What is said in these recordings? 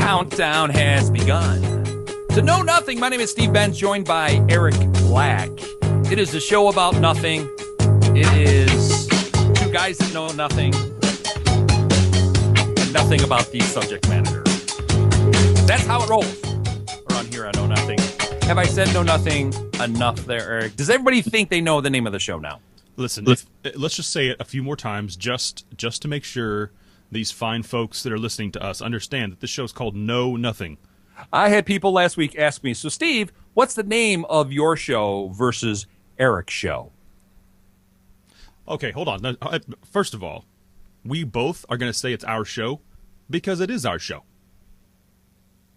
countdown has begun. To Know Nothing, my name is Steve Benz, joined by Eric Black. It is a show about nothing. It is two guys that know nothing and nothing about the subject matter. That's how it rolls around here. I know nothing. Have I said know nothing enough there, Eric? Does everybody think they know the name of the show now? Listen, let's just say it a few more times just to make sure these fine folks that are listening to us understand that this show is called Know Nothing. I had people last week ask me, so Steve, what's the name of your show versus Eric's show? Okay, hold on. Now, first of all, we both are going to say it's our show because it is our show.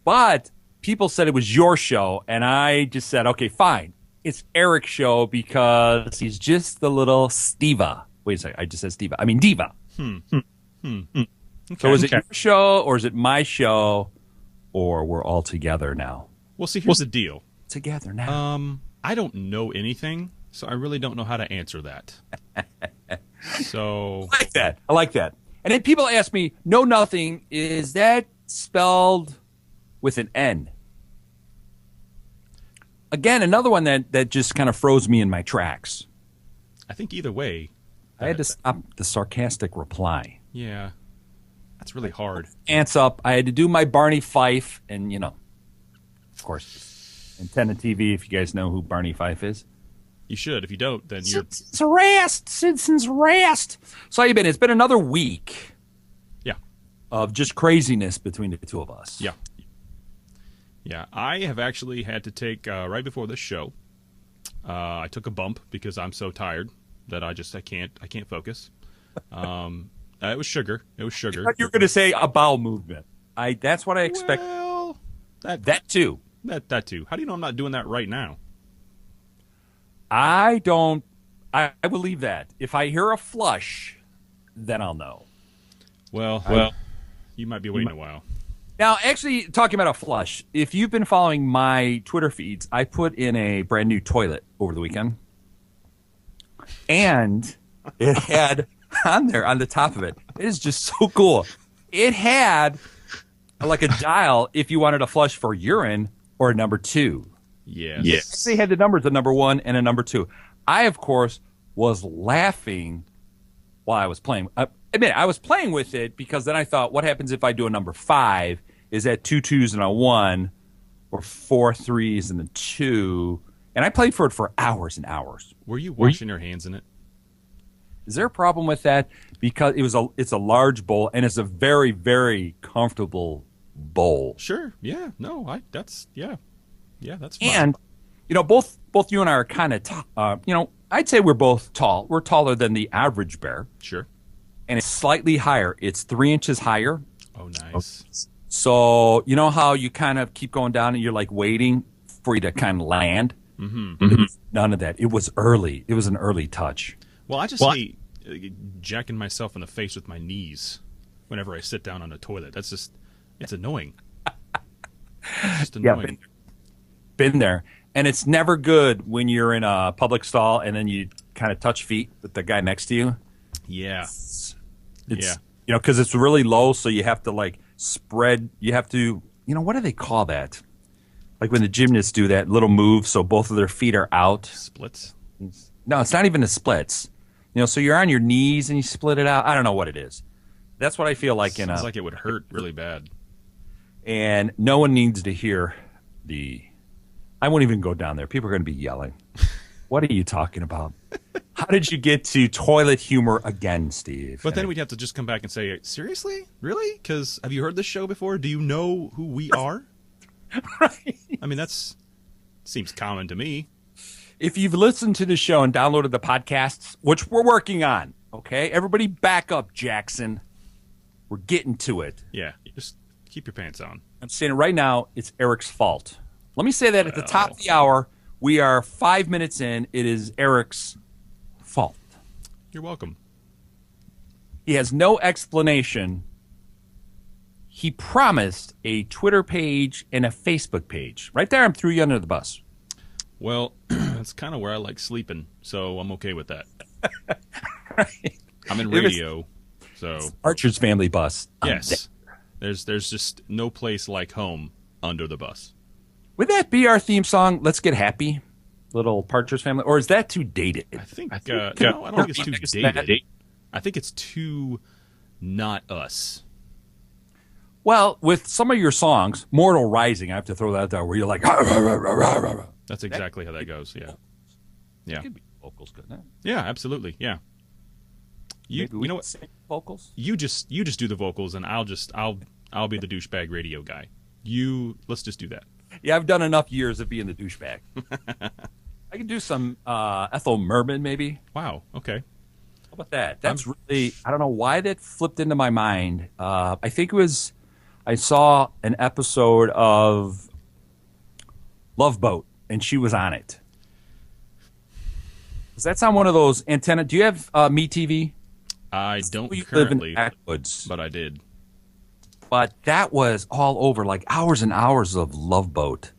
But people said it was your show, and I just said, okay, fine. It's Eric's show because he's just the little Steva. Wait a second. I just said Steva. I mean Diva. Okay, So is it your show, or is it my show, or we're all together now? Well, see, here's the deal. Together now. I don't know anything, so I really don't know how to answer that. So I like that. And then people ask me, Know Nothing, is that spelled with an N? Again, another one that just kind of froze me in my tracks. I think either way. I had to stop the sarcastic reply. Yeah. That's really hard. Ants up. I had to do my Barney Fife, and, of course, Antenna TV, if you guys know who Barney Fife is. You should. If you don't, then you're... It's harassed. Citizens harassed. So how you been? It's been another week. Yeah. Of just craziness between the two of us. Yeah. Yeah. I have actually had to take, right before this show, I took a bump because I'm so tired that I can't focus. It was sugar. It was sugar. You're going to say a bowel movement. That's what I expect. Well, that too. That too. How do you know I'm not doing that right now? I believe that. If I hear a flush, then I'll know. Well, you might be waiting a while. Now, actually, talking about a flush, if you've been following my Twitter feeds, I put in a brand new toilet over the weekend. And it had on there, on the top of it, it is just so cool. It had like a dial if you wanted to flush for urine or a number 2. Yes. They had the numbers, a number 1 and a number 2. I, of course, was laughing while I was playing. I was playing with it because then I thought, what happens if I do a number 5? Is that 2 2s and a 1 or 4 3s and a 2? And I played for it for hours and hours. Were you washing your hands in it? Is there a problem with that? Because it's a large bowl and it's a very, very comfortable bowl. Sure. Yeah. No. That's fine. And both you and I are kind of I'd say we're both tall. We're taller than the average bear. Sure. And it's slightly higher. It's 3 inches higher. Oh, nice. So you know how you kind of keep going down and you're like waiting for you to kind of land. Mm-hmm. None of that. It was early. It was an early touch. Well, I just hate jacking myself in the face with my knees whenever I sit down on a toilet. It's annoying. It's just annoying. Yeah, been there. And it's never good when you're in a public stall and then you kind of touch feet with the guy next to you. Yeah. Because it's really low, so you have to like spread. You have to, what do they call that? Like when the gymnasts do that little move so both of their feet are out. Splits? No, it's not even the splits. So you're on your knees and you split it out. I don't know what it is. That's what I feel like Sounds like it would hurt really bad. And no one needs to hear I won't even go down there. People are going to be yelling. What are you talking about? How did you get to toilet humor again, Steve? But then we'd have to just come back and say, seriously? Really? Because have you heard this show before? Do you know who we are? Right. I mean, seems common to me. If you've listened to the show and downloaded the podcasts, which we're working on, okay? Everybody back up, Jackson. We're getting to it. Yeah, just keep your pants on. I'm saying it right now, it's Eric's fault. Let me say that at the top of the hour. We are 5 minutes in. It is Eric's fault. You're welcome. He has no explanation. He promised a Twitter page and a Facebook page. Right there, I'm threw you under the bus. Well, that's kind of where I like sleeping, so I'm okay with that. Right. I'm in radio, so... Archer's family bus. Yes. There's just no place like home under the bus. Would that be our theme song? Let's Get Happy, Little Partridge Family, or is that too dated? I think no, I don't think it's too dated. I think it's too not us. Well, with some of your songs, Mortal Rising, I have to throw that out there, where you're like, That's exactly how that goes. Yeah, yeah, could be vocals, couldn't it? yeah, absolutely. Yeah. You know what? Sing vocals? You just do the vocals, and I'll be the douchebag radio guy. Let's just do that. Yeah, I've done enough years of being the douchebag. I can do some Ethel Merman, maybe. Wow. Okay. How about that? That's really, I don't know why that flipped into my mind. I think it was, I saw an episode of Love Boat, and she was on it. Does that sound one of those antenna? Do you have MeTV? I don't You currently, live in Atwoods, but I did. but that was all over, like hours and hours of Love Boat.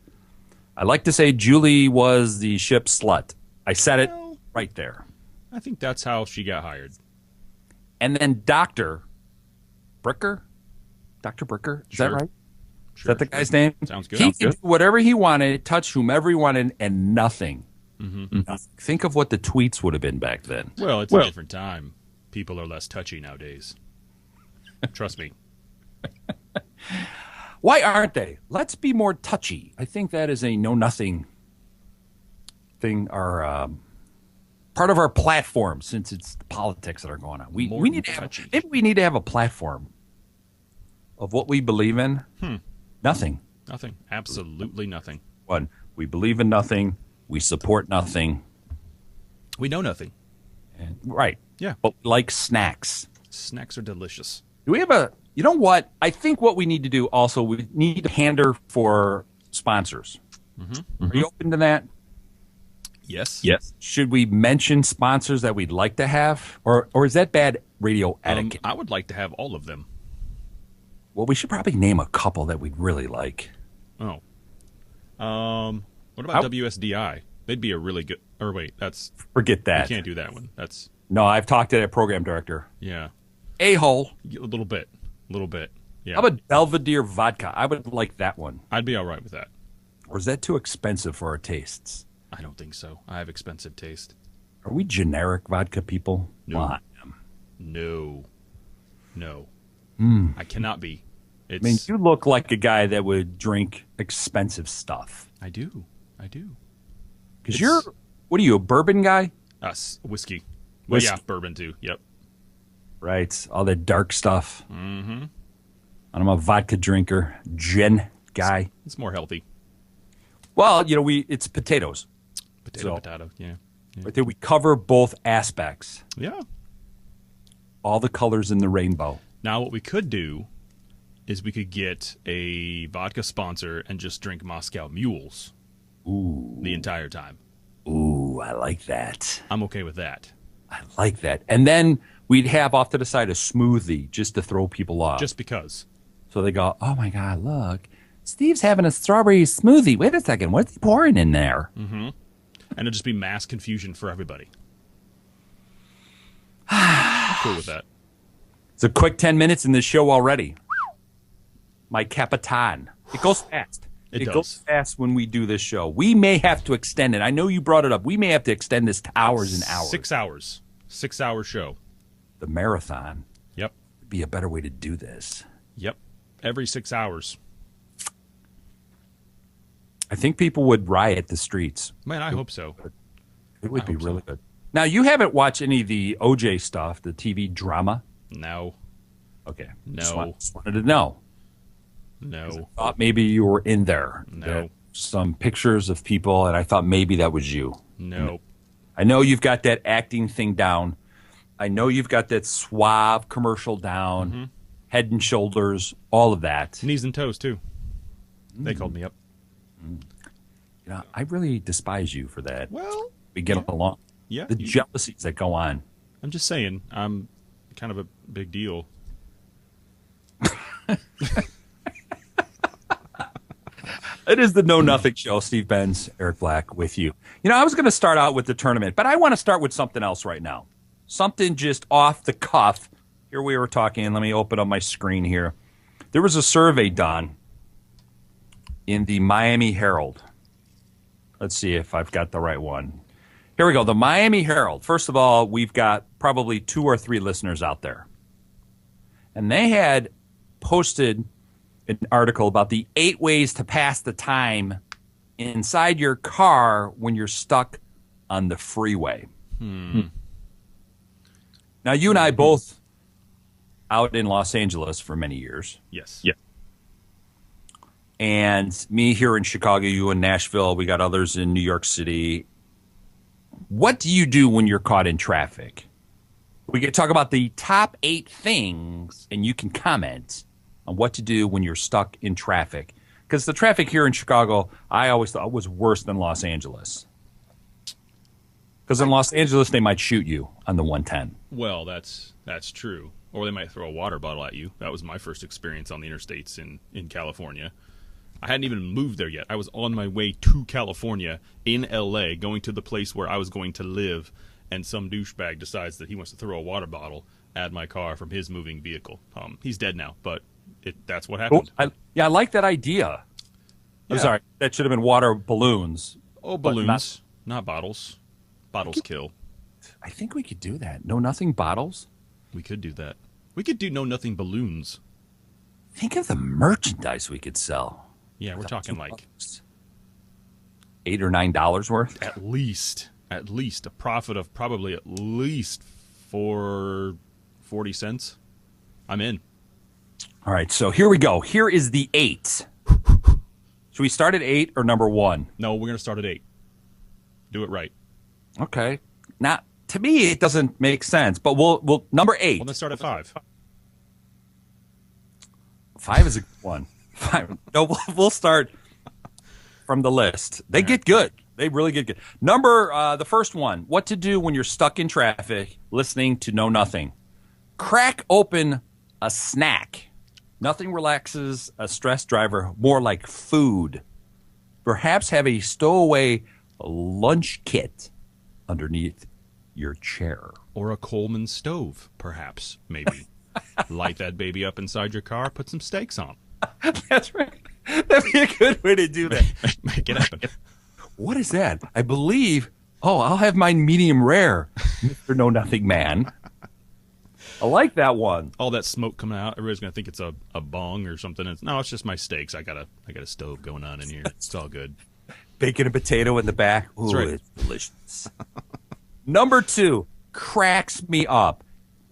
I like to say Julie was the ship slut. I said it Well, right there. I think that's how she got hired. And then Dr. Bricker? Dr. Bricker? Is that Sure. right? Is Sure, that the guy's name? Sounds good. He Sounds could do whatever he wanted, touch whomever he wanted, and nothing. Mm-hmm. Nothing. Think of what the tweets would have been back then. Well, it's a different time. People are less touchy nowadays. Trust me. Why aren't they? Let's be more touchy. I think that is a know-nothing thing, or part of our platform, since it's the politics that are going on. We need to have, touchy. maybe we need to have a platform of what we believe in. Nothing. Nothing. Absolutely nothing. One, we believe in nothing. We support nothing. We know nothing. And, right. Yeah. But we like snacks. Snacks are delicious. Do we have a? You know what? I think what we need to do also, we need to pander for sponsors. Are you open to that? Yes. Yes. Should we mention sponsors that we'd like to have, or is that bad radio etiquette? I would like to have all of them. Well, we should probably name a couple that we'd really like. Oh. What about How- WSDI? They'd be a really good. Or wait, that's Forget you that. can't do that one. That's No, I've talked to that program director. yeah, A-hole. a little bit. Yeah, How about Belvedere Vodka? I would like that one. I'd be all right with that. Or is that too expensive for our tastes? I don't think so. I have expensive taste. Are we generic vodka people? No. Well, I am. No. I cannot be. It's. I mean, you look like a guy that would drink expensive stuff. I do. Because It's- you're, what are you, a bourbon guy? Whiskey. Well, yeah, Whiskey. bourbon too. Yep. Right. All that dark stuff. Mm-hmm. I'm a vodka drinker, gin guy. It's more healthy. Well, it's potatoes. Potato. Yeah. Right there, we cover both aspects. Yeah. All the colors in the rainbow. Now, what we could do is we could get a vodka sponsor and just drink Moscow Mules the entire time. Ooh, I like that. I'm okay with that. I like that. And then we'd have off to the side a smoothie just to throw people off. Just because. So they go, oh my God, look, Steve's having a strawberry smoothie. Wait a second, what's he pouring in there? And it'll just be mass confusion for everybody. I'm cool with that. It's a quick 10 minutes in this show already. My Capitan. It goes fast. It does. Goes fast when we do this show. We may have to extend it. I know you brought it up. We may have to extend this to hours and hours. 6 hours. 6-hour show. The marathon Yep. would be a better way to do this. Yep. Every 6 hours. I think people would riot the streets. Man, I hope so. It would I be hope so. really good. Now, you haven't watched any of the OJ stuff, the TV drama? No. Okay. No. Just wanted to know. No. Thought maybe you were in there. No. There were some pictures of people, and I thought maybe that was you. No. I know you've got that acting thing down. I know you've got that suave commercial down, head and shoulders, all of that. Knees and toes, too. They called me up. I really despise you for that. Well, We get along. yeah. The jealousies that go on. I'm just saying, I'm kind of a big deal. It is the Know Nothing Show. Steve Benz, Eric Black with you. I was going to start out with the tournament, but I want to start with something else right now. Something just off the cuff. Here we were talking. Let me open up my screen here. There was a survey done in the Miami Herald. Let's see if I've got the right one. Here we go. The Miami Herald. First of all, we've got probably 2 or 3 listeners out there. And they had posted an article about the 8 ways to pass the time inside your car when you're stuck on the freeway. Now, you and I both out in Los Angeles for many years. Yes. Yeah. And me here in Chicago, you in Nashville, we got others in New York City. What do you do when you're caught in traffic? We could talk about the top 8 things, and you can comment on what to do when you're stuck in traffic. Because the traffic here in Chicago, I always thought was worse than Los Angeles. Because in Los Angeles, they might shoot you on the 110. Well, that's true. Or they might throw a water bottle at you. That was my first experience on the interstates in California. I hadn't even moved there yet. I was on my way to California in L.A., going to the place where I was going to live, and some douchebag decides that he wants to throw a water bottle at my car from his moving vehicle. He's dead now, but that's what happened. I like that idea. I'm Yeah. sorry. That should have been water balloons. Oh, but balloons, not bottles. Bottles kill. I think we could do that. No nothing bottles. We could do that. We could do no-nothing balloons. Think of the merchandise we could sell. Yeah, we're talking like $8 or $9 worth. at least a profit of probably at least 40 cents. I'm in. All right, so here we go. Here is the 8. Should we start at 8 or number 1? No, we're gonna start at 8. Do it right. Okay. Now, to me, it doesn't make sense, but we'll number 8. Well, let's start at 5. 5 is a good one. 5. No, we'll start from the list. They get good. They really get good. The first one, what to do when you're stuck in traffic listening to Know Nothing. Crack open a snack. Nothing relaxes a stressed driver more like food. Perhaps have a stowaway lunch kit underneath your chair. Or a Coleman stove, perhaps, maybe. Light that baby up inside your car, put some steaks on. That's right. That'd be a good way to do that. Make it happen. What is that? I believe. Oh, I'll have mine medium rare, Mr. Know Nothing Man. I like that one. All that smoke coming out, everybody's gonna think it's a bong or something. No, it's just my steaks. I got a stove going on in here. It's all good. Bacon and potato in the back. Ooh, That's right. It's delicious. Number 2 cracks me up.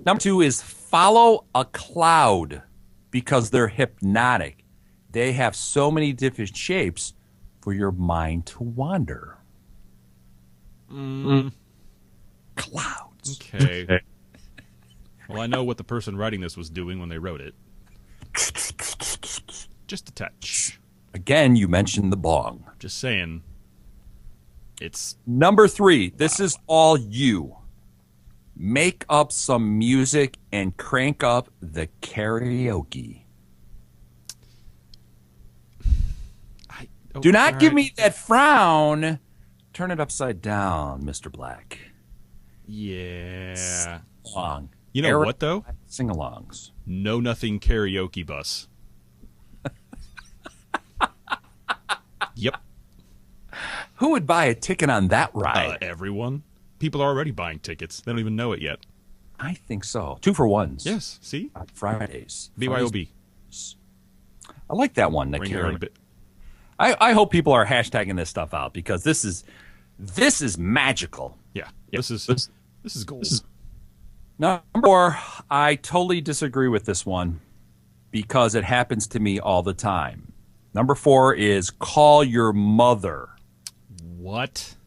Number 2 is follow a cloud because they're hypnotic. They have so many different shapes for your mind to wander. Clouds. Okay. Well, I know what the person writing this was doing when they wrote it. Just a touch. Again, you mentioned the bong. Just saying. It's Number 3, this is all you. Make up some music and crank up the karaoke. Do not give me that frown. Turn it upside down, Mr. Black. Yeah. Long. You know what though? Sing-alongs. Know Nothing karaoke bus. Yep. Who would buy a ticket on that ride? Everyone. People are already buying tickets. They don't even know it yet. I think so. 2 for 1s. Yes. See? On Fridays. BYOB. I like that one. That Bring your own bit. I hope people are hashtagging this stuff out because this is magical. Yeah. This is gold. Number 4, I totally disagree with this one because it happens to me all the time. Number 4 is call your mother. What?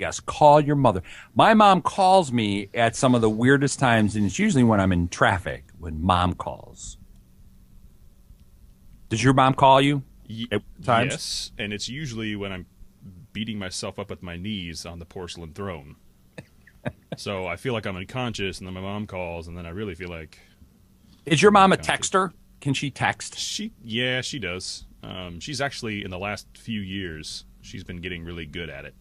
Yes, call your mother. My mom calls me at some of the weirdest times, and it's usually when I'm in traffic, when mom calls. Does your mom call you at times? Yes, and it's usually when I'm beating myself up with my knees on the porcelain throne. So I feel like I'm unconscious, and then my mom calls, and then I really feel like... Is your mom a texter? Can she text? She does. She's actually, in the last few years, she's been getting really good at it.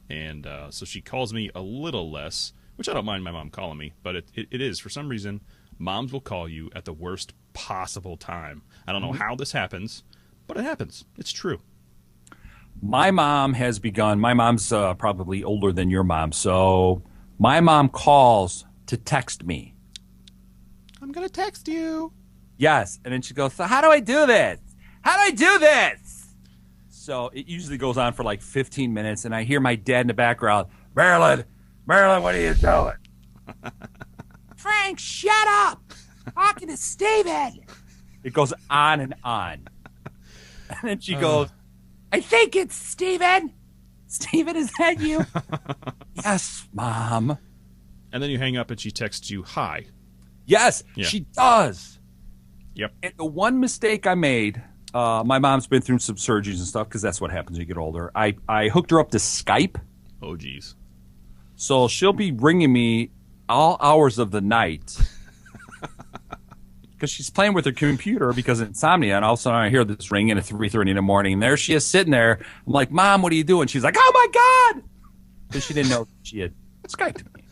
And so she calls me a little less, which I don't mind my mom calling me, but it is, for some reason, moms will call you at the worst possible time. I don't know how this happens, but it happens. It's true. My mom has begun. My mom's probably older than your mom, so my mom calls to text me. I'm going to text you. Yes, and then she goes, so how do I do this? How do I do this? So it usually goes on for like 15 minutes, and I hear my dad in the background, Marilyn, what are you doing? Frank, shut up. Talking to Steven. It goes on and on. And then she goes, I think it's Steven. Steven, is that you? Yes, Mom. And then you hang up and she texts you, hi. Yes, Yeah. she does. Yep. And the one mistake I made, my mom's been through some surgeries and stuff because that's what happens when you get older. I hooked her up to Skype. Oh, geez. So she'll be ringing me all hours of the night because she's playing with her computer because of insomnia. And all of a sudden I hear this ringing at 3:30 in the morning. And there she is sitting there. I'm like, Mom, what are you doing? She's like, oh, my God. Because she didn't know she had Skyped me.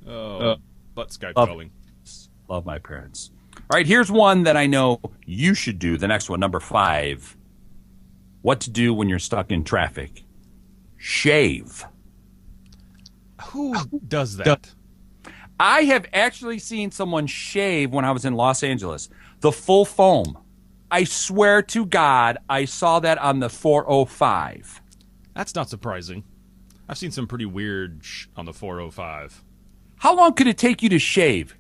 But Skype Love calling. Love my parents. All right, here's one that I know you should do. The next one, number 5. What to do when you're stuck in traffic. Shave. Who does that? I have actually seen someone shave when I was in Los Angeles. The full foam. I swear to God, I saw that on the 405. That's not surprising. I've seen some pretty weird on the 405. How long could it take you to shave?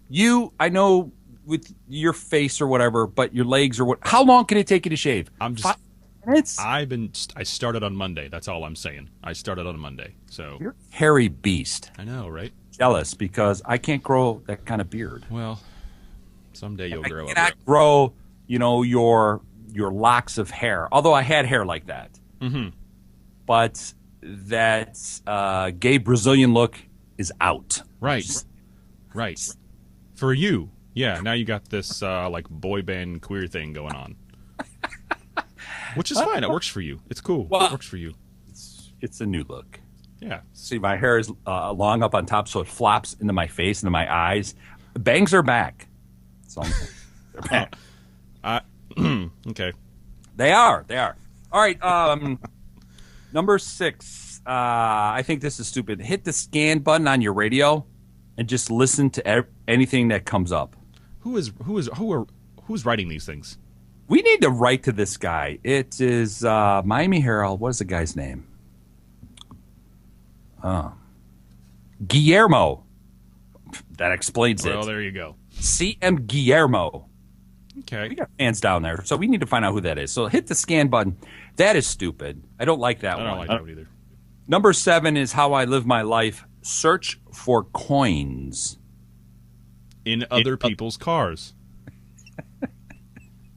I know with your face or whatever, but your legs or what? How long can it take you to shave? I'm just 5 minutes? I started on Monday. That's all I'm saying. I started on Monday. So You're a hairy beast. I know, right? Jealous because I can't grow that kind of beard. Well, someday you'll grow I up. cannot grow, your locks of hair. Although I had hair like that. Mm-hmm. But that gay Brazilian look is out. Right. Right. For you. Yeah, now you got this like boy band queer thing going on. Which is fine. It works for you. It's cool. Well, it works for you. It's a new look. Yeah. See, my hair is long up on top, so it flops into my face, into my eyes. Bangs are back. So they're back. Okay. They are. All right. Number 6. I think this is stupid. Hit the scan button on your radio and just listen to anything that comes up. Who's writing these things? We need to write to this guy. It is Miami Herald. What is the guy's name? Guillermo. That explains it. Well, there you go. CM Guillermo. Okay. We got fans down there, so we need to find out who that is. So hit the scan button. That is stupid. I don't like that I one. don't like that one either. Number 7 is how I live my life. Search for coins. In other people's cars.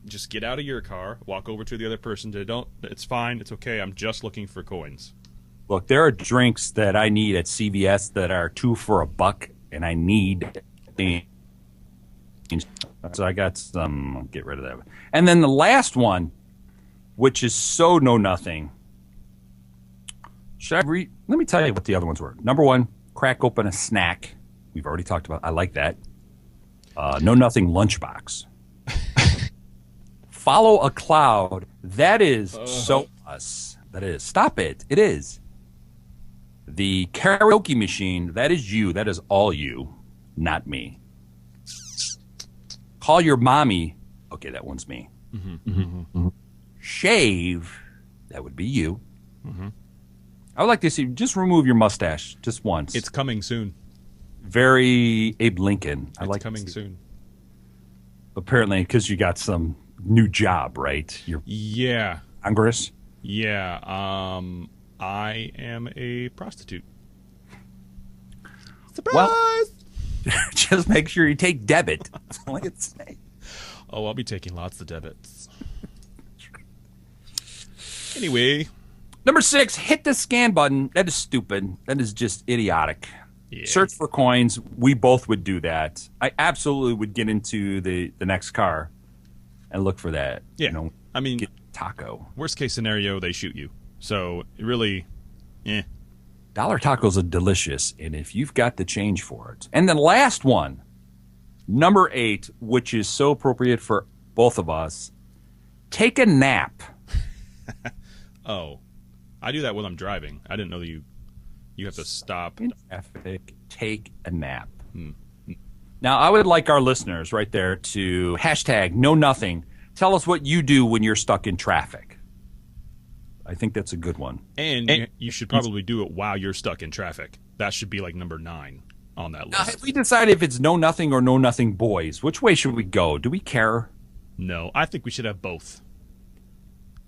Just get out of your car, walk over to the other person. It's fine. It's okay. I'm just looking for coins. Look, there are drinks that I need at CVS that are 2 for $1, and I need. So I got some. I'll get rid of that. And then the last one, which is so know nothing. Should I read? Let me tell you what the other ones were. Number 1, crack open a snack. We've already talked about. I like that. Know nothing lunchbox. Follow a cloud. That is so us. That is. Stop it. It is. The karaoke machine. That is you. That is all you, not me. Call your mommy. Okay, that one's me. Shave. That would be you. I would like to see. Just remove your mustache just once. It's coming soon. Very Abe Lincoln. I It's like coming soon. Apparently, because you got some new job, right? You're Yeah. Congress. Yeah. I am a prostitute. Surprise! Well, just make sure you take debit. That's all I can say. Oh, I'll be taking lots of debits. Anyway. Number 6, hit the scan button. That is stupid. That is just idiotic. Yeah. Search for coins. We both would do that. I absolutely would get into the next car and look for that. Yeah. I mean, get taco. Worst case scenario, they shoot you. So, really, Dollar tacos are delicious, and if you've got the change for it. And the last one, Number 8, which is so appropriate for both of us, take a nap. Oh, I do that when I'm driving. I didn't know that you have to stop. In traffic, take a nap. Now, I would like our listeners right there to hashtag know nothing. Tell us what you do when you're stuck in traffic. I think that's a good one. And you should probably do it while you're stuck in traffic. That should be like number 9 on that Now, list. have we decided if it's know nothing or know nothing boys? Which way should we go? Do we care? No, I think we should have both.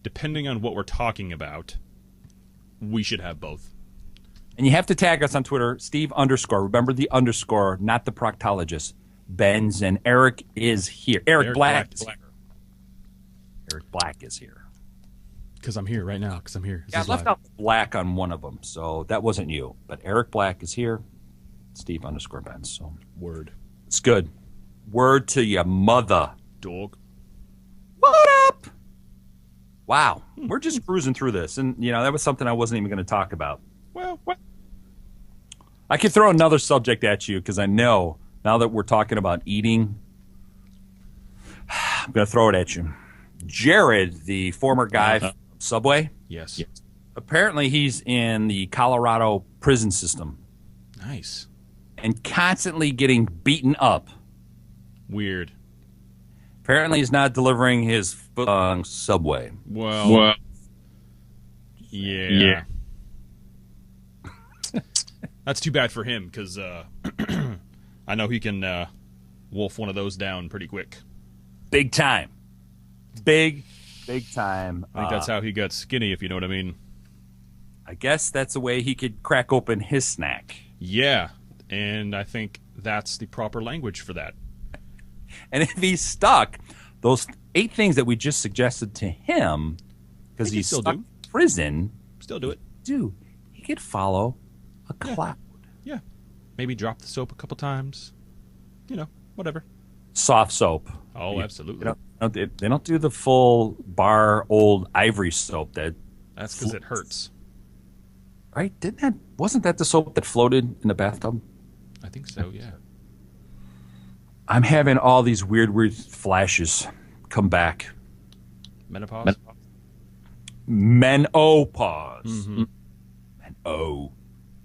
Depending on what we're talking about, we should have both. And you have to tag us on Twitter, Steve_. Remember the underscore, not the proctologist. Benz and Eric is here. Eric Black is here. Eric Black is here. Because I'm here right now. Because I'm here. Yeah, I left out Black on one of them, so that wasn't you. But Eric Black is here. Steve_ Benz. So Word. it's good. Word to your mother. Dog. What up? Wow, we're just cruising through this, and that was something I wasn't even going to talk about. Well, what? I could throw another subject at you because I know now that we're talking about eating, I'm going to throw it at you. Jared, the former guy from Subway, Yes. apparently he's in the Colorado prison system Nice. and constantly getting beaten up. Weird. Apparently he's not delivering his foot on Subway. Well. Yeah. That's too bad for him because I know he can wolf one of those down pretty quick. Big time. Big time. I think that's how he got skinny, if you know what I mean. I guess that's the way he could crack open his snack. Yeah, and I think that's the proper language for that. And if he's stuck, those 8 things that we just suggested to him, because He can he's still stuck do. in prison, Still do it. he could follow a cloud. Yeah. Maybe drop the soap a couple times. Whatever. Soft soap. Oh, absolutely. They don't do the full bar old ivory soap that, That's because it hurts. right? Wasn't that the soap that floated in the bathtub? I think so, yeah. I'm having all these weird flashes come back. Menopause? Menopause. Mm-hmm.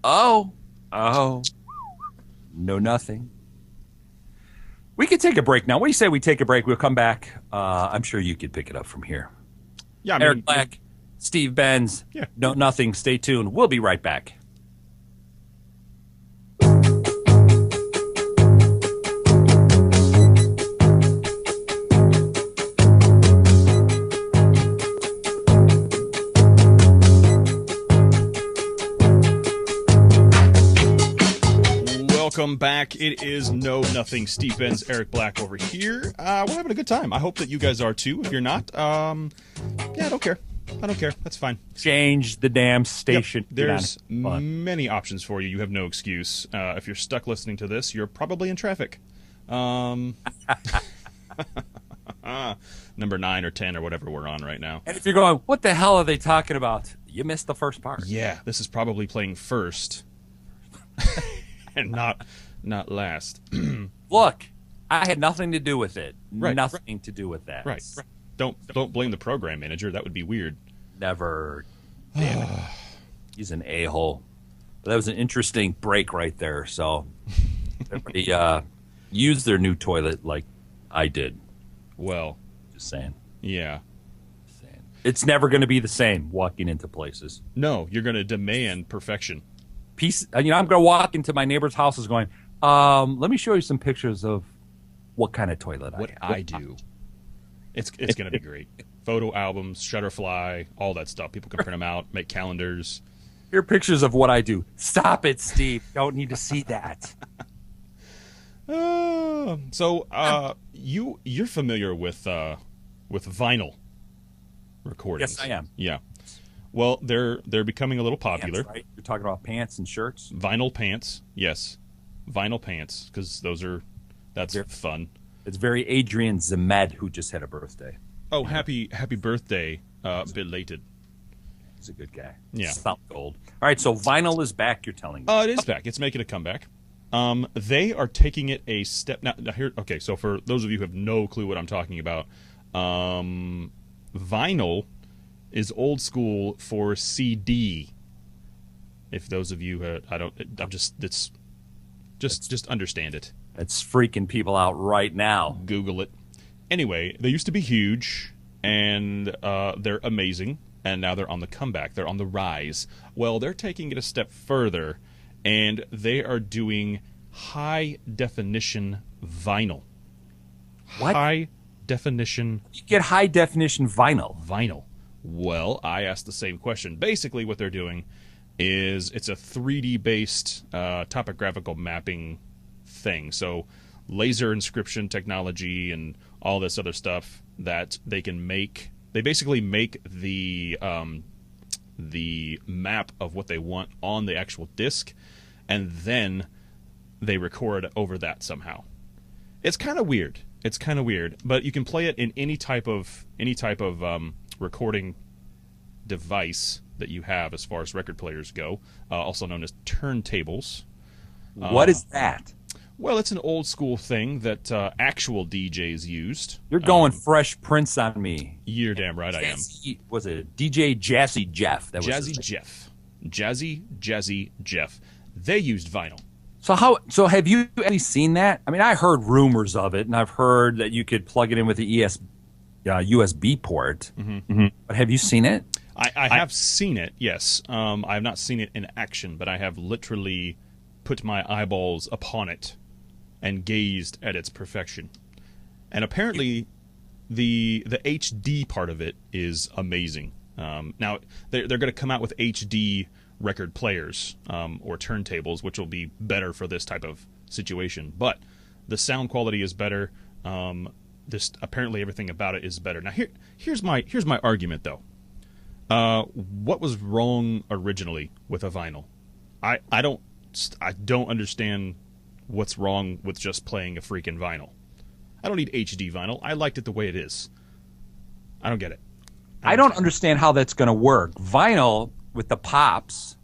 Oh. No, nothing. We could take a break now. What do you say we take a break? We'll come back. I'm sure you could pick it up from here. Yeah, I mean, Eric Black, Steve Benz. Yeah. No, nothing. Stay tuned. We'll be right back. Welcome back. It is No Nothing. Steve Benz, Eric Black over here. We're having a good time. I hope that you guys are too. If you're not, I don't care. That's fine. Change the damn station. Yep. There's many options for you. You have no excuse. If you're stuck listening to this, you're probably in traffic. Number 9 or 10 or whatever we're on right now. And if you're going, what the hell are they talking about? You missed the first part. Yeah, this is probably playing first. And not last. Look, I had nothing to do with it. Right. Nothing to do with that. Right. Don't blame the program manager. That would be weird. Never. Damn it. He's an a-hole. But that was an interesting break right there. So everybody use their new toilet like I did. Well, Just saying. yeah. It's never going to be the same walking into places. No, you're going to demand perfection. I'm going to walk into my neighbor's houses going, let me show you some pictures of what kind of toilet What I have. I do. It's going to be great. Photo albums, Shutterfly, all that stuff. People can print them out, make calendars. Here are pictures of what I do. Stop it, Steve. Don't need to see that. You're familiar with vinyl recordings? Yes, I am. Yeah. Well, they're becoming a little popular. Pants, right? You're talking about pants and shirts? Vinyl pants, yes. Vinyl pants, because that's fun. It's very Adrian Zemed, who just had a birthday. Oh, happy birthday, belated. He's a good guy. Yeah. Solid gold. All right, so vinyl is back, you're telling me. It is back. It's making a comeback. They are taking it a step now. Here, okay. So for those of you who have no clue what I'm talking about, vinyl is old school for CD. If those of you, I'm just understand it. It's freaking people out right now. Google it. Anyway, they used to be huge, and they're amazing, and now they're on the comeback. They're on the rise. Well, they're taking it a step further, and they are doing high-definition vinyl. What? High-definition You get high definition vinyl. vinyl. Well, I asked the same question. Basically, what they're doing is it's a 3D-based topographical mapping thing. So laser inscription technology and all this other stuff that they can make. They basically make the map of what they want on the actual disc, and then they record over that somehow. It's kind of weird. But you can play it in any type of recording device that you have as far as record players go, also known as turntables. What is that? Well, it's an old school thing that actual DJs used. You're going Fresh Prince on me. You're damn right I am. Was it DJ Jazzy Jeff? That was Jazzy Jeff. They used vinyl. So have you actually seen that? I mean, I heard rumors of it, and I've heard that you could plug it in with the USB port. Mm-hmm. But have you seen it? I have seen it, yes. I have not seen it in action, but I have literally put my eyeballs upon it and gazed at its perfection. And apparently, the HD part of it is amazing. Now, they're going to come out with HD record players or turntables, which will be better for this type of situation. But the sound quality is better. Apparently, everything about it is better. Now, here's my argument, though. What was wrong originally with a vinyl? I don't understand what's wrong with just playing a freaking vinyl. I don't need HD vinyl. I liked it the way it is. I don't get it. I don't understand how that's going to work. Vinyl with the pops,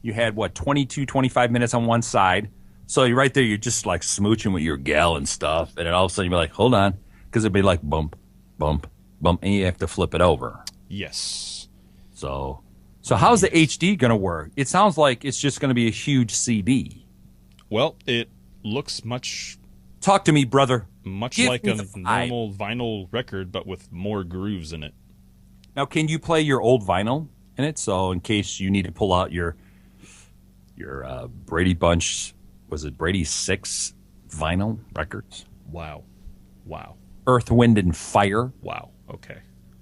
you had 22, 25 minutes on one side. So you're right there, you're just like smooching with your gal and stuff, and then all of a sudden you're like, hold on, because it'd be like bump, bump, bump, and you have to flip it over. Yes. So how's the HD going to work? It sounds like it's just going to be a huge CD. Well, it looks much... Talk to me, brother. Much like a normal vinyl record, but with more grooves in it. Now, can you play your old vinyl in it? So in case you need to pull out your Brady Bunch, was it Brady 6 vinyl records? Wow. Earth, Wind, and Fire. Wow. Okay.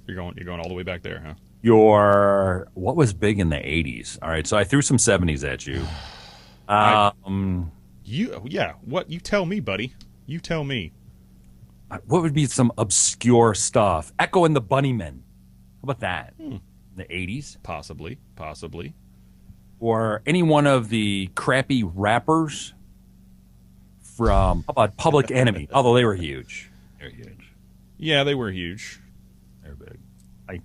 You're going all the way back there, huh? What was big in the 80s? All right, so I threw some 70s at you. What? You tell me, buddy. You tell me. What would be some obscure stuff? Echo and the Bunnymen. How about that? In the 80s? Possibly. Or any one of the crappy rappers from, how about Public Enemy? Although they were huge. They're huge. Yeah, they were huge. They're big. Like,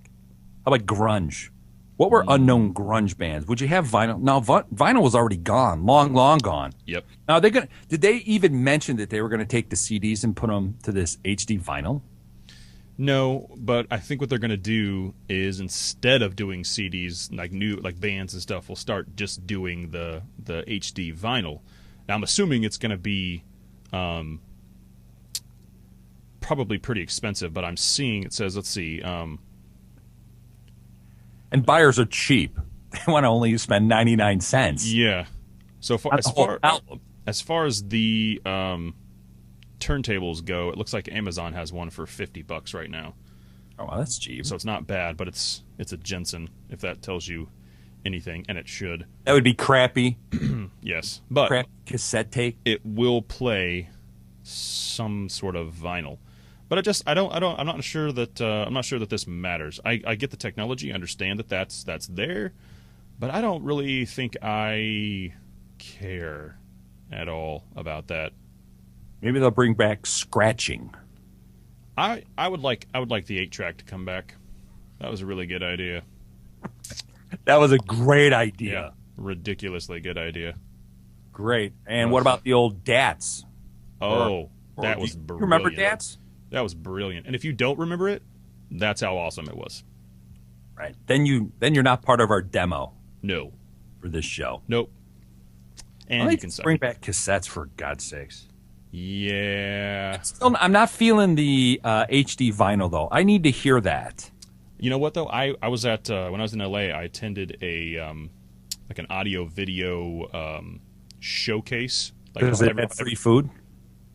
how about grunge? What were unknown grunge bands? Would you have vinyl? No, vinyl was already gone, long gone. Yep. Now did they even mention that they were going to take the CDs and put them to this HD vinyl? No, but I think what they're going to do is instead of doing CDs like bands and stuff, we'll start just doing the HD vinyl. Now I'm assuming it's going to be probably pretty expensive, but I'm seeing it says, let's see. And buyers are cheap. They want to only spend 99 cents. Yeah. So as far as the turntables go, it looks like Amazon has one for $50 right now. Oh, well, that's cheap. So it's not bad, but it's a Jensen, if that tells you anything, and it should. That would be crappy. Yes, but crappy cassette tape. It will play some sort of vinyl. But I'm not sure that this matters. I get the technology, I understand that that's there, but I don't really think I care at all about that. Maybe they'll bring back scratching. I would like the 8-track to come back. That was a really good idea. That was a great idea. Yeah, ridiculously good idea. Great. And what about the old DATs? Oh, Or that do was you brilliant. remember DATs? That was brilliant. And if you don't remember it, that's how awesome it was. Right. Then you're not part of our demo No. for this show. Nope. And Why you don't can you suck bring it. back cassettes for God's sakes. Yeah. Still, I'm not feeling the HD vinyl though. I need to hear that. You know what though? I was at when I was in LA. I attended a like an audio video showcase. Like Because they had free food.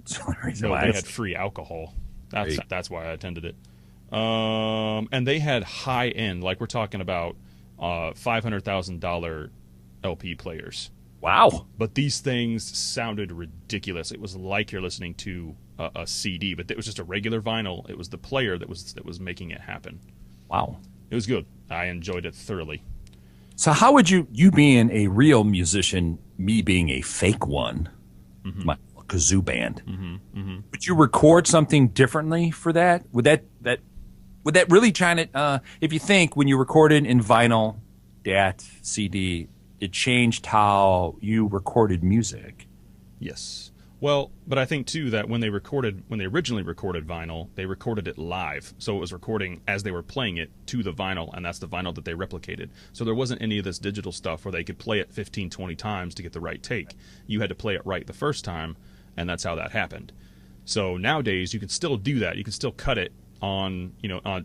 That's the only reason no, why they I- had free alcohol. That's Great. that's why I attended it. And they had high end, like we're talking about $500,000 LP players. Wow. But these things sounded ridiculous. It was like you're listening to a CD, but it was just a regular vinyl. It was the player that was making it happen. Wow. It was good. I enjoyed it thoroughly. So how would you being a real musician, me being a fake one, my kazoo band, would you record something differently for that? Would that really trying to if you think when you recorded in vinyl, DAT, CD, it changed how you recorded music? Yes. Well, but I think too that when they originally recorded vinyl, they recorded it live. So it was recording as they were playing it to the vinyl, and that's the vinyl that they replicated. So there wasn't any of this digital stuff where they could play it 15, 20 times to get the right take. You had to play it right the first time, and that's how that happened. So nowadays you can still do that. You can still cut it on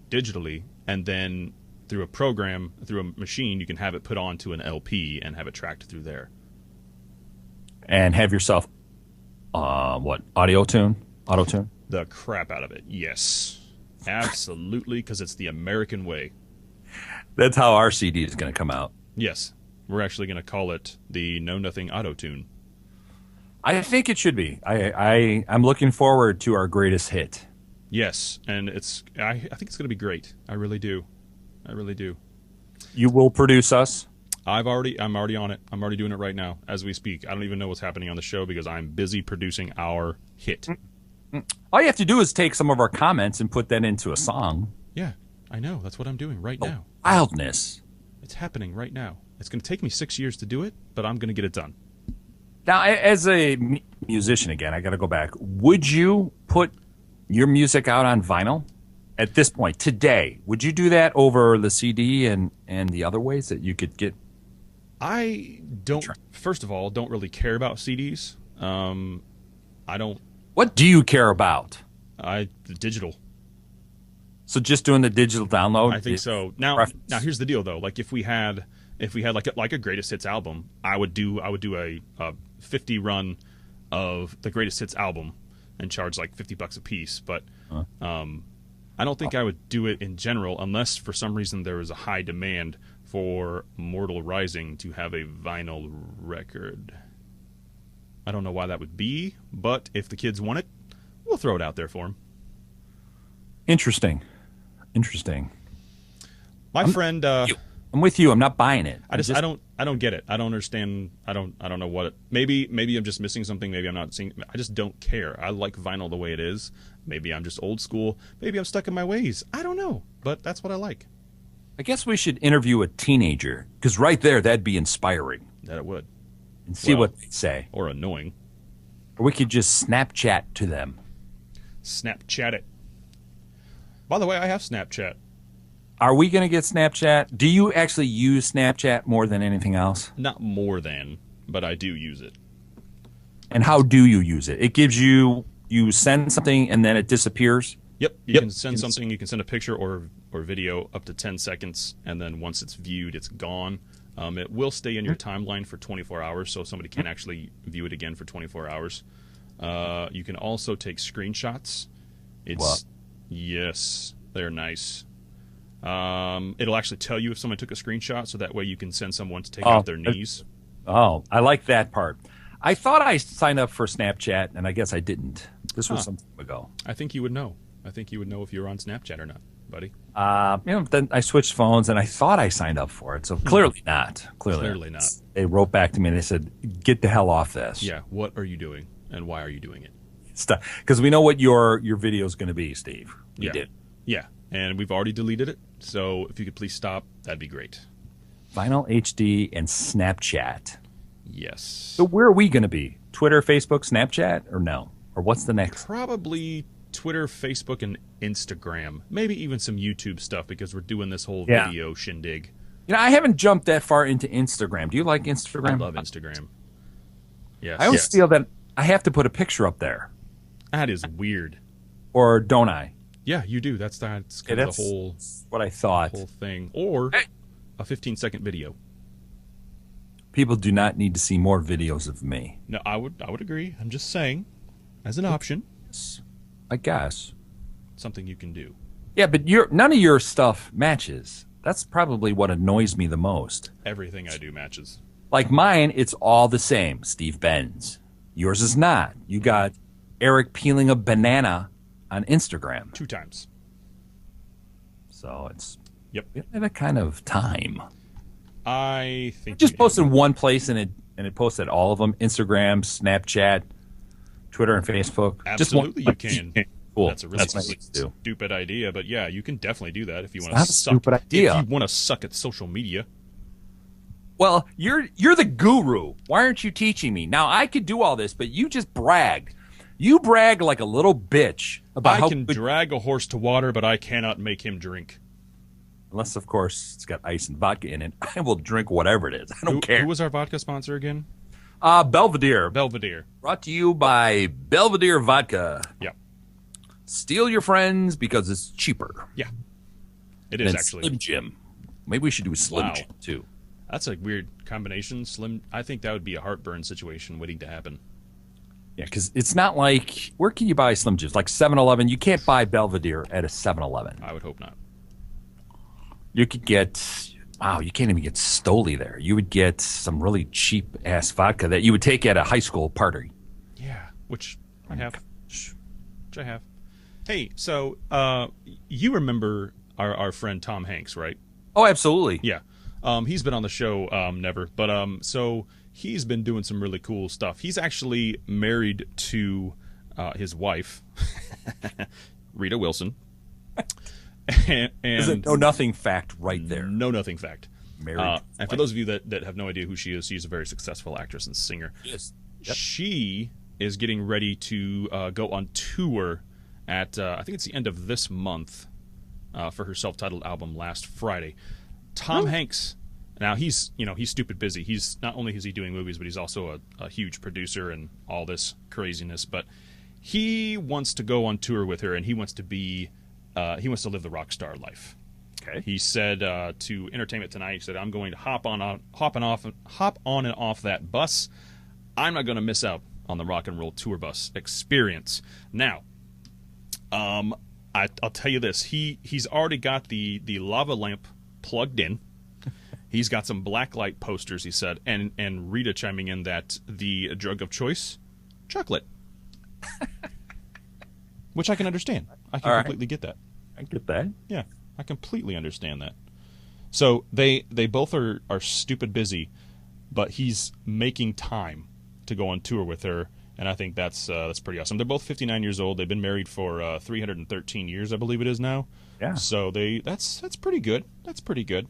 digitally, and then through a program, through a machine, you can have it put onto an LP and have it tracked through there. And have yourself auto tune? The crap out of it. Yes. Absolutely, because it's the American way. That's how our CD is going to come out. Yes. We're actually going to call it the Know Nothing Auto Tune. I think it should be. I'm looking forward to our greatest hit. Yes, and I think it's going to be great. I really do. I really do. You will produce us. I'm already on it. I'm already doing it right now as we speak. I don't even know what's happening on the show because I'm busy producing our hit. All you have to do is take some of our comments and put that into a song. Yeah, I know. That's what I'm doing right now. Wildness. It's happening right now. It's going to take me 6 years to do it, but I'm going to get it done. Now, as a musician, again, I got to go back. Would you put your music out on vinyl at this point today? Would you do that over the CD and the other ways that you could get? I don't. First of all, don't really care about CDs. I don't. What do you care about? The digital. So just doing the digital download? I think so. Now here's the deal though. Like if we had like a greatest hits album, I would do a 50 run of the greatest hits album and charge like $50 a piece. But I don't think I would do it in general unless for some reason there was a high demand for Mortal Rising to have a vinyl record. I don't know why that would be, but if the kids want it, we'll throw it out there for them. Interesting. My friend, I'm with you. I'm not buying it. I don't get it. I don't understand. I don't know what it. Maybe I'm just missing something. Maybe I'm not seeing. I just don't care. I like vinyl the way it is. Maybe I'm just old school. Maybe I'm stuck in my ways. I don't know, but that's what I like. I guess we should interview a teenager because right there, that'd be inspiring. That it would. And see what they say. Or annoying. Or we could just Snapchat to them. Snapchat it. By the way, I have Snapchat. Are we going to get Snapchat? Do you actually use Snapchat more than anything else? Not more than, but I do use it. And how do you use it? It gives you send something and then it disappears? Yep. You can send something. You can send a picture or video up to 10 seconds, and then once it's viewed, it's gone. It will stay in your timeline for 24 hours, so somebody can actually view it again for 24 hours. You can also take screenshots. Yes, they're nice. It'll actually tell you if someone took a screenshot, so that way you can send someone to take out their knees. Oh, I like that part. I thought I signed up for Snapchat, and I guess I didn't. This was some time ago. I think you would know. I think you would know if you were on Snapchat or not, buddy. Then I switched phones, and I thought I signed up for it. So clearly not. Clearly not. They wrote back to me, and they said, "Get the hell off this." Yeah. What are you doing, and why are you doing it? Because we know what your video is going to be, Steve. We did. Yeah, and we've already deleted it. So if you could please stop, that'd be great. Vinyl HD and Snapchat. Yes. So where are we going to be? Twitter, Facebook, Snapchat, or no? Or what's the next? Probably Twitter, Facebook, and Instagram. Maybe even some YouTube stuff because we're doing this whole Yeah. video shindig. You know, I haven't jumped that far into Instagram. Do you like I Instagram? love Instagram. Yes. I always feel that I have to put a picture up there, That is weird. or don't I? Yeah, you do. That's kind Yeah, of that's the whole what I thought. thing. Or Hey. a 15-second video. People do not need to see more videos of me. No, I would agree. I'm just saying, as an option, I guess. something you can do. Yeah, but none of your stuff matches. That's probably what annoys me the most. Everything I do matches. Like mine, it's all the same. Steve Benz. Yours is not. You got Eric peeling a banana on Instagram. 2 times. So it's Yep. we don't have that kind of time. I think Just you- post in one place and it posted all of them: Instagram, Snapchat, Twitter, and Facebook. Absolutely, you can. Cool. That's a really what I need to do. stupid idea, but yeah, you can definitely do that if you want not to a suck. stupid idea. If you want to suck at social media, Well, you're the guru. Why aren't you teaching me? Now I could do all this, but you just bragged. You brag like a little bitch about I how can good, drag a horse to water, but I cannot make him drink. unless of course it's got ice and vodka in it. I will drink whatever it is. I don't care. Who was our vodka sponsor again? Belvedere, Belvedere. brought to you by Belvedere Vodka. Yeah, Steal your friends because it's cheaper yeah. It than is actually. Slim Jim. Maybe we should do a Slim Wow. Jim too. That's a weird combination. Slim. I think that would be a heartburn situation waiting to happen. Yeah, because it's not like, where can you buy Slim Jims? Like 7-Eleven. You can't buy Belvedere at a 7-Eleven. I would hope not. You could get, wow, you can't even get Stoli there. You would get some really cheap ass vodka that you would take at a high school party. Yeah, which I have. Which I have. Hey, so you remember our friend Tom Hanks, right? Oh, absolutely. Yeah. He's been on the show, never. But so he's been doing some really cool stuff. He's actually married to his wife, Rita Wilson. and There's a know nothing fact right there. Know nothing fact. Married. And for those of you that have no idea who she is, she's a very successful actress and singer. Yes. Yep. She is getting ready to go on tour at, I think it's the end of this month, for her self-titled album Last Friday. Tom Hanks, now he's stupid busy. He's not only is he doing movies, but he's also a huge producer and all this craziness. But he wants to go on tour with her, and he wants to live the rock star life. Okay. He said to Entertainment Tonight, he said, "I'm going to hop on and off that bus. I'm not going to miss out on the rock and roll tour bus experience." Now, I'll tell you this: he's already got the lava lamp plugged in. He's got some blacklight posters, he said, and Rita chiming in that the drug of choice, chocolate, which I can understand. I can All right. completely get that. I get that. Yeah, I completely understand that. So they both are stupid busy, but he's making time to go on tour with her, and I think that's pretty awesome. They're both 59 years old. They've been married for 313 years, I believe it is now. Yeah. So that's pretty good. That's pretty good.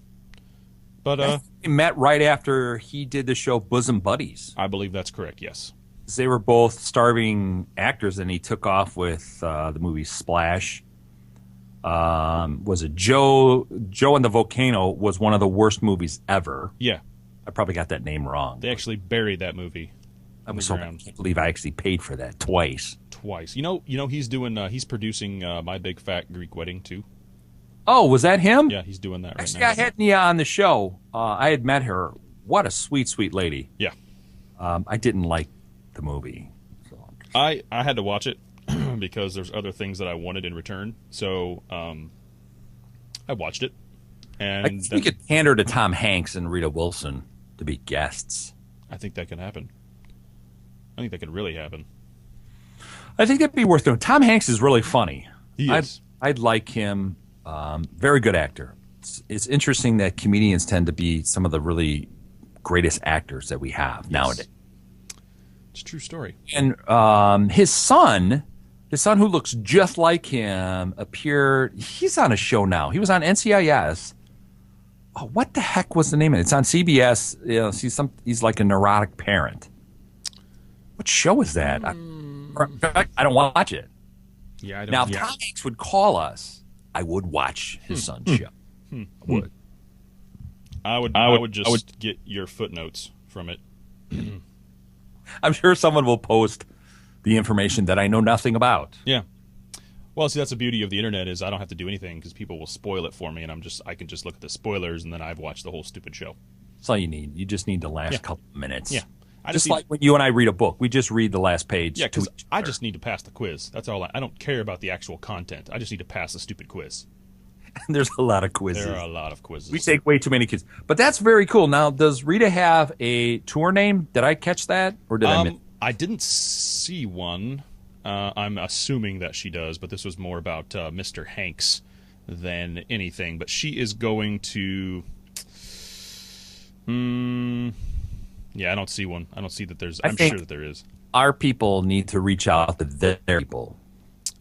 But They met right after he did the show Bosom Buddies. I believe that's correct. Yes. They were both starving actors, and he took off with the movie Splash. Was it Joe and the Volcano was one of the worst movies ever. Yeah. I probably got that name wrong. They actually buried that movie. I was the so I ground. can't believe I actually paid for that twice. Twice. You know he's doing he's producing My Big Fat Greek Wedding too. Oh, was that him? Yeah, he's doing that right Actually, now. I had Nia on the show. I had met her. What a sweet, sweet lady. Yeah. I didn't like the movie. So. I had to watch it because there's other things that I wanted in return. So I watched it. And I think we could pander to Tom Hanks and Rita Wilson to be guests. I think that can happen. I think that could really happen. I think that'd be worth doing. Tom Hanks is really funny. He is. I'd like him. Very good actor. It's interesting that comedians tend to be some of the really greatest actors that we have nowadays. It's a true story. And his son who looks just like him, appeared. He's on a show now. He was on NCIS. Oh, what the heck was the name of it? It's on CBS. You know, he's like a neurotic parent. What show is that? I don't watch it. Yeah, I don't. Now, if yeah. Tom Hanks would call us, I would watch his son's show. I would. I would just get your footnotes from it. I'm sure someone will post the information that I know nothing about. Yeah. Well, see, that's the beauty of the internet is I don't have to do anything because people will spoil it for me, and I can just look at the spoilers, and then I've watched the whole stupid show. That's all you need. You just need the last couple of minutes. Yeah. Just like when you and I read a book, we just read the last page. Yeah, because I just need to pass the quiz. That's all. I don't care about the actual content. I just need to pass the stupid quiz. There's a lot of quizzes. There are a lot of quizzes. We take way too many kids. But that's very cool. Now, does Rita have a tour name? Did I catch that? Or did I miss? I didn't see one. I'm assuming that she does, but this was more about Mr. Hanks than anything. But she is going to... yeah, I don't see one. I don't see that there's... I'm sure that there is. Our people need to reach out to their people.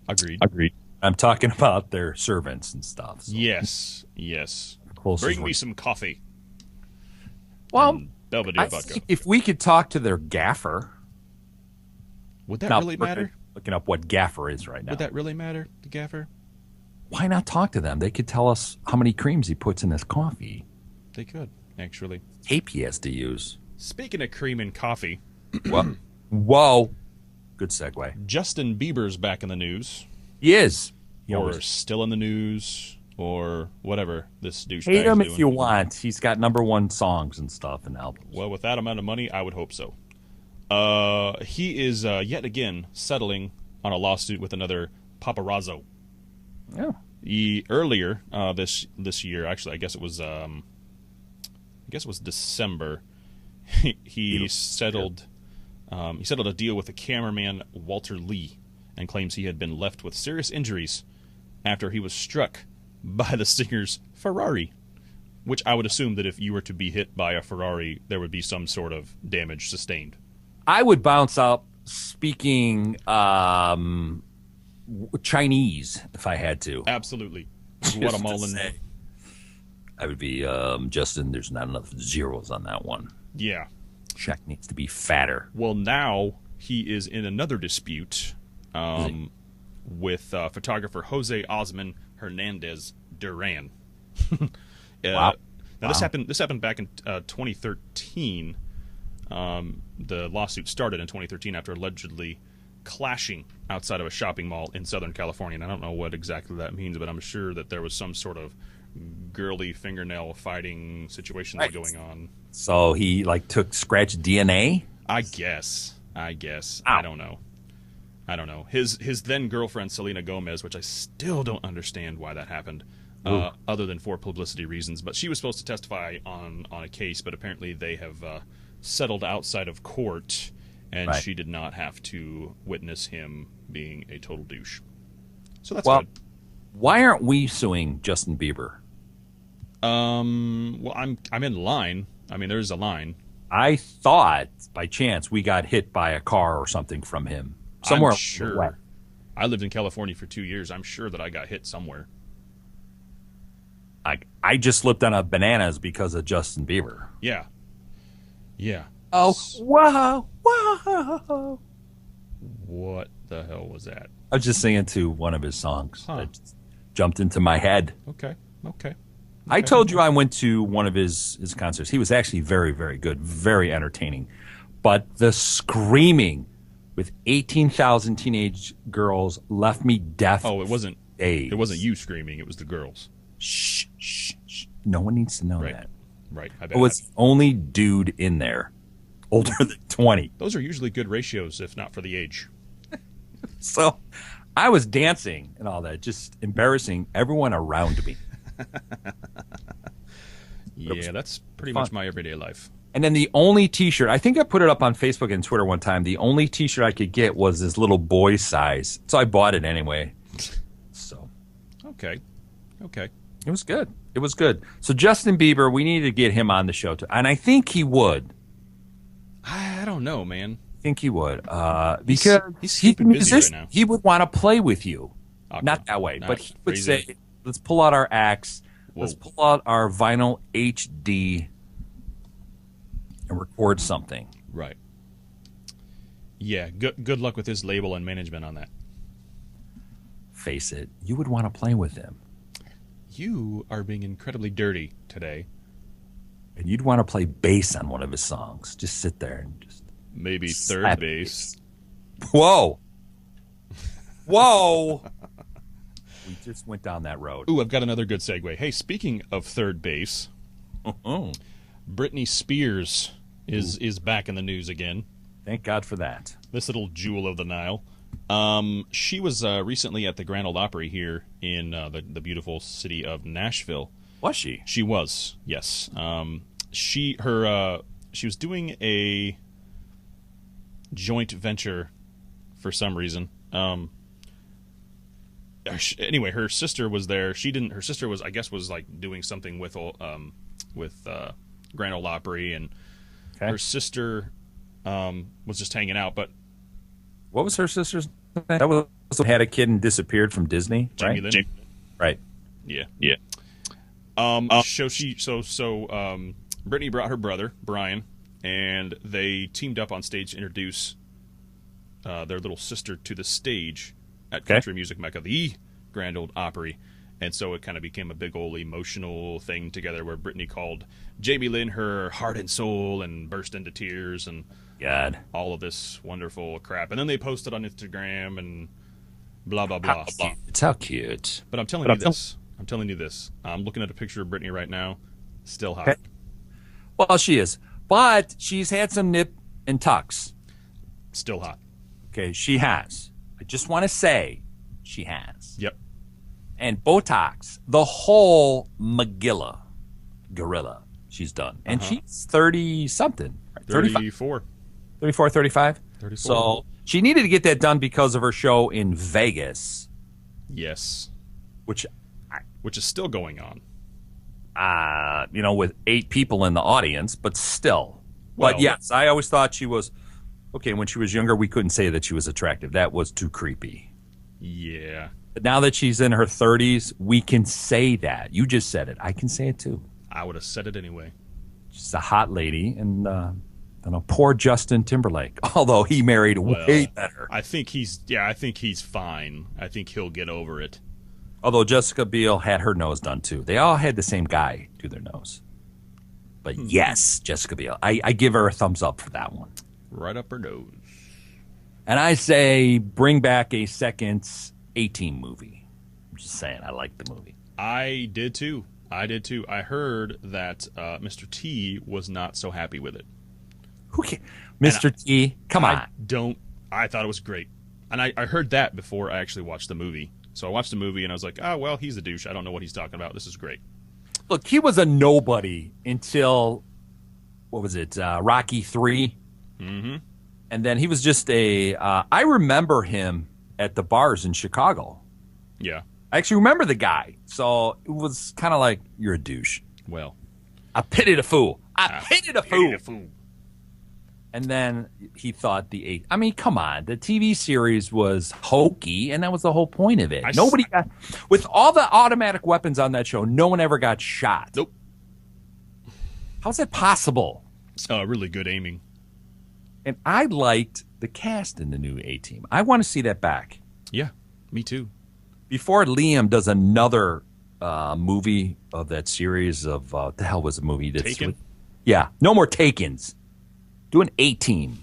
Agreed. I'm talking about their servants and stuff. So. Yes. Bring me some coffee. Well, Belvedere vodka. If we could talk to their gaffer. Would that really matter? Looking up what gaffer is right now. Would that really matter, the gaffer? Why not talk to them? They could tell us how many creams he puts in his coffee. They could, actually. Tape he has to use. Speaking of cream in coffee. Whoa. Good segue. Justin Bieber's back in the news. He is. Or still in the news, or whatever this douchebag is doing. Hate him doing. if you want. He's got #1 songs and stuff and albums. Well, with that amount of money, I would hope so. He is yet again settling on a lawsuit with another paparazzo. Yeah. Earlier this year, actually, I guess it was December. He settled a deal with the cameraman Walter Lee, and claims he had been left with serious injuries after he was struck by the singer's Ferrari. Which I would assume that if you were to be hit by a Ferrari, there would be some sort of damage sustained. I would bounce up speaking Chinese if I had to. Absolutely. Guatemalan. I would be, Justin, there's not enough zeros on that one. Yeah. Check needs to be fatter. Well, now he is in another dispute with photographer Jose Osman Hernandez Duran. Wow. Now this happened back in 2013. The lawsuit started in 2013 after allegedly clashing outside of a shopping mall in Southern California. And I don't know what exactly that means, but I'm sure that there was some sort of girly fingernail fighting situation going on. So he took scratch DNA? I guess. Ow. I don't know. His then girlfriend Selena Gomez, which I still don't understand why that happened, other than for publicity reasons. But she was supposed to testify on a case, but apparently they have settled outside of court, and she did not have to witness him being a total douche. So that's good. Why aren't we suing Justin Bieber? Well, I'm in line. I mean, there's a line. I thought by chance we got hit by a car or something from him somewhere. I'm sure. I lived in California for 2 years. I'm sure that I got hit somewhere. I just slipped on a bananas because of Justin Bieber. Yeah. Oh, whoa. What the hell was that? I was just singing to one of his songs. Huh. That just jumped into my head. Okay. I told you I went to one of his concerts. He was actually very, very good, very entertaining. But the screaming with 18,000 teenage girls left me deaf. Oh, it wasn't days. It wasn't you screaming. It was the girls. Shh. No one needs to know that. Right. I was the only dude in there older than 20. Those are usually good ratios, if not for the age. So I was dancing and all that, just embarrassing everyone around me. Yeah, that's pretty much my everyday life. And then the only T-shirt, I think I put it up on Facebook and Twitter one time, the only T-shirt I could get was this little boy size. So I bought it anyway. So. Okay. It was good. So Justin Bieber, we need to get him on the show too. And I think he would. I don't know, man. I think he would. Because he's a musician. He would want to play with you. Okay. Not that way, but he would phrasing. say, let's pull out our axe. Whoa. Let's pull out our vinyl HD and record something. Right. Yeah, good luck with his label and management on that. Face it, you would want to play with him. You are being incredibly dirty today. And you'd want to play bass on one of his songs. Just sit there and just... Maybe third slap base. Whoa. Whoa. We just went down that road. Ooh, I've got another good segue. Hey, speaking of third base, Oh, Britney Spears is back in the news again. thank God for that. This little jewel of the Nile. She was recently at the Grand Ole Opry here in the beautiful city of Nashville. Was she? She was, yes. She was doing a joint venture for some reason. Anyway, her sister was there. Her sister was, I guess, was like doing something with Grand Ole Opry, and Okay. her sister was just hanging out. But What was her sister's name? That was had a kid and disappeared from Disney, Jamie right? Lynn, Right. yeah. Brittany brought her brother Brian, and they teamed up on stage to introduce their little sister to the stage at Okay. Country Music Mecca, the Grand Ole Opry. And so it kind of became a big old emotional thing together where Brittany called Jamie Lynn her heart and soul and burst into tears and God. all of this wonderful crap. And then they posted on Instagram and blah, blah, blah. It's how cute. But I'm telling you this. I'm telling you this. I'm looking at a picture of Brittany right now. Still hot. Okay. Well, she is. But she's had some nip and tucks. Still hot. Okay, she has. I just want to say she has. Yep. And Botox, the whole gorilla, she's done. And she's 30-something. Right? 34. 34, 35? 34. So she needed to get that done because of her show in Vegas, Yes. which, Which is still going on. with 8 people in the audience, but still. Well- But yes, I always thought she was, okay, when she was younger, we couldn't say that she was attractive. That was too creepy. Yeah. But now that she's in her 30s, we can say that. You just said it. I can say it too. I would have said it anyway. She's a hot lady, and poor Justin Timberlake. Although he married way better. I think he's fine. I think he'll get over it. Although Jessica Biel had her nose done too. They all had the same guy do their nose. But yes, Jessica Biel. I give her a thumbs up for that one. Right up her nose. And I say bring back a second A-Team movie. I'm just saying, I like the movie. I did too. I heard that Mr. T was not so happy with it. Who can Mr. T, come on. I thought it was great. And I heard that before I actually watched the movie. So I watched the movie and I was like, oh, well, he's a douche. I don't know what he's talking about. This is great. Look, he was a nobody until, what was it, Rocky 3? Mm-hmm. And then he was just I remember him at the bars in Chicago. Yeah. I actually remember the guy. So it was kind of like, you're a douche. Well. I pitied a fool. I pitied a fool. fool. And then he thought I mean, come on. The TV series was hokey, and that was the whole point of it. Nobody got, with all the automatic weapons on that show, no one ever got shot. Nope. How's that possible? Really good aiming. And I liked the cast in the new A-Team. I want to see that back. Yeah, me too. Before Liam does another movie of that series of, what the hell was the movie? Taken? Yeah, no more Takens. Do an A-Team.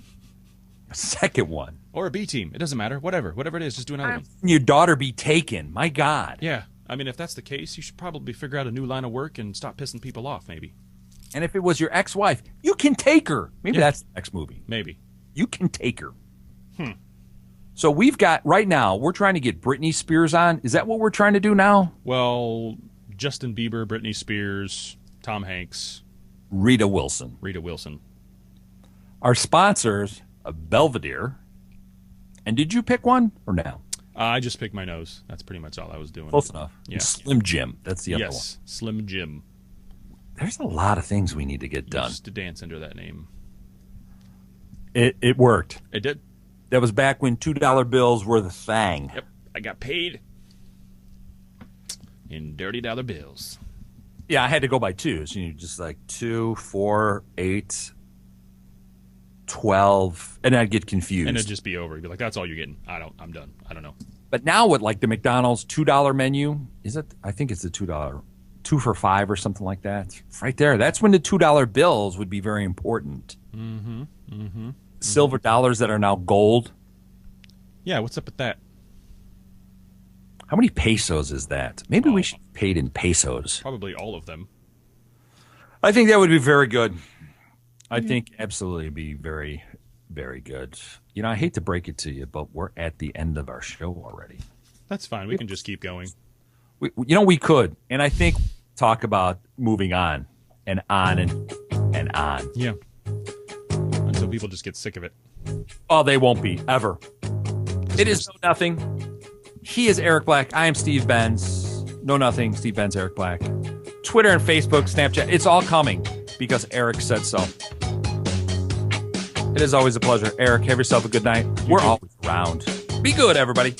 A second one. Or a B team. It doesn't matter. Whatever it is, just do another one. Your daughter be taken. My God. Yeah. I mean, if that's the case, you should probably figure out a new line of work and stop pissing people off, maybe. And if it was your ex-wife, you can take her. Maybe that's the next movie. Maybe. You can take her. So we've got, right now, we're trying to get Britney Spears on. Is that what we're trying to do now? Well, Justin Bieber, Britney Spears, Tom Hanks, Rita Wilson. Our sponsors, Belvedere. And did you pick one or no? I just picked my nose. That's pretty much all I was doing. Close enough. Yeah. And Slim Jim. That's the other one. Yes, Slim Jim. There's a lot of things we need to get done. Used to dance under that name. It worked. It did. That was back when $2 bills were the thing. Yep, I got paid in dirty dollar bills. Yeah, I had to go by twos. You know, just like 2, 4, 8, 12, and I'd get confused. And it'd just be over. You'd be like, that's all you're getting. I'm done. I don't know. But now with like the McDonald's $2 menu, is it? I think it's the $2, 2 for $5 or something like that. It's right there. That's when the $2 bills would be very important. Silver dollars that are now gold. Yeah, what's up with that? How many pesos is that? Maybe we should be paid in pesos. Probably all of them. I think that would be very good. I think absolutely be very, very good. You know, I hate to break it to you, but we're at the end of our show already. That's fine. We can just keep going. We could. And I think talk about moving on and on and on. Yeah. Until people just get sick of it. Oh, they won't be, ever. It is Know Nothing. He is Eric Black. I am Steve Benz. Know Nothing. Steve Benz, Eric Black. Twitter and Facebook, Snapchat. It's all coming because Eric said so. It is always a pleasure. Eric, have yourself a good night. We're always around. Be good, everybody.